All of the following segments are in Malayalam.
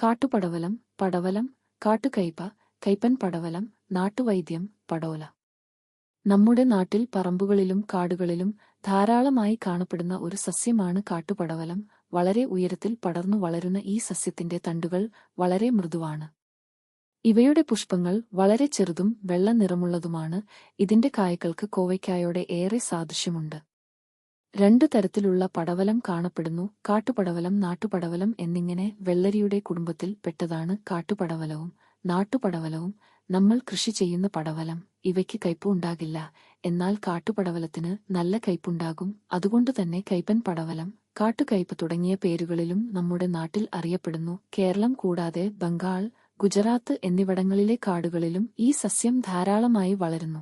കാട്ടുപടവലം, പടവലം, കാട്ടുകയ്പ, കയ്പൻ പടവലം, നാട്ടുവൈദ്യം, പടോല. നമ്മുടെ നാട്ടിൽ പറമ്പുകളിലും കാടുകളിലും ധാരാളമായി കാണപ്പെടുന്ന ഒരു സസ്യമാണ് കാട്ടുപടവലം. വളരെ ഉയരത്തിൽ പടർന്നു വളരുന്ന ഈ സസ്യത്തിന്റെ തണ്ടുകൾ വളരെ മൃദുവാണ്. ഇവയുടെ പുഷ്പങ്ങൾ വളരെ ചെറുതും വെള്ള നിറമുള്ളതുമാണ്. ഇതിന്റെ കായ്കൾക്ക് കോവയ്ക്കായോടെ ഏറെ സാദൃശ്യമുണ്ട്. രണ്ടു തരത്തിലുള്ള പടവലം കാണപ്പെടുന്നു: കാട്ടുപടവലം, നാട്ടുപടവലം എന്നിങ്ങനെ. വെള്ളരിയുടെ കുടുംബത്തിൽ പെട്ടതാണ് കാട്ടുപടവലവും നാട്ടുപടവലവും. നമ്മൾ കൃഷി ചെയ്യുന്ന പടവലം, ഇവയ്ക്ക് കയ്പ് ഉണ്ടാകില്ല. എന്നാൽ കാട്ടുപടവലത്തിന് നല്ല കയ്പുണ്ടാകും. അതുകൊണ്ടുതന്നെ കയ്പൻ പടവലം, കാട്ടുകയ്പ് തുടങ്ങിയ പേരുകളിലും നമ്മുടെ നാട്ടിൽ അറിയപ്പെടുന്നു. കേരളം കൂടാതെ ബംഗാൾ, ഗുജറാത്ത് എന്നിവിടങ്ങളിലെ കാടുകളിലും ഈ സസ്യം ധാരാളമായി വളരുന്നു.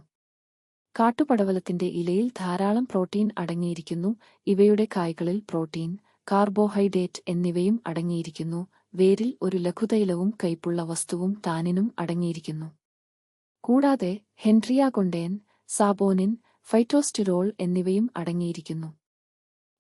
കാട്ടുപടവലത്തിന്റെ ഇലയിൽ ധാരാളം പ്രോട്ടീൻ അടങ്ങിയിരിക്കുന്നു. ഇവയുടെ കായ്കളിൽ പ്രോട്ടീൻ, കാർബോഹൈഡ്രേറ്റ് എന്നിവയും അടങ്ങിയിരിക്കുന്നു. വേരിൽ ഒരു ലഘുതൈലവും കയ്പുള്ള വസ്തുവും ടാനിനും അടങ്ങിയിരിക്കുന്നു. കൂടാതെ ഹെൻഡ്രിയാകൊണ്ടേൻ, സാബോനിൻ, ഫൈറ്റോസ്റ്റിറോൾ എന്നിവയും അടങ്ങിയിരിക്കുന്നു.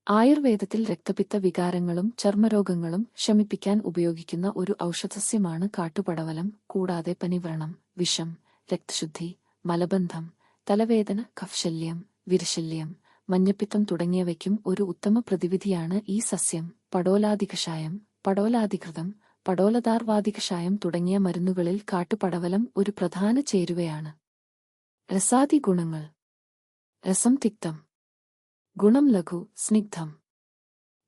ആയുർവേദത്തിൽ രക്തപിത്ത വികാരങ്ങളും ചർമ്മരോഗങ്ങളും ശമിപ്പിക്കാൻ ഉപയോഗിക്കുന്ന ഒരു ഔഷധസസ്യമാണ് കാട്ടുപടവലം. കൂടാതെ പനിവ്രണം, വിഷം, രക്തശുദ്ധി, മലബന്ധം, തലവേദന, കഫശല്യം, വിരശല്യം, മഞ്ഞപ്പിത്തം തുടങ്ങിയവയ്ക്കും ഒരു ഉത്തമ പ്രതിവിധിയാണ് ഈ സസ്യം. പടോലാദികഷായം, പടോലാധികൃതം, പടോലധാർവാദികഷായം തുടങ്ങിയ മരുന്നുകളിൽ കാട്ടുപടവലം ഒരു പ്രധാന ചേരുവയാണ്. രസാദി ഗുണങ്ങൾ: രസം തിക്തം, ഗുണം ലഘു, സ്നിഗ്ധം,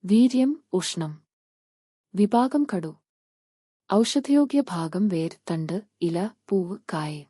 വീര്യം ഉഷ്ണം, വിഭാഗം കടു, ഔഷധയോഗ്യ ഭാഗം വേർ, തണ്ട്, ഇല, പൂവ്, കായ്.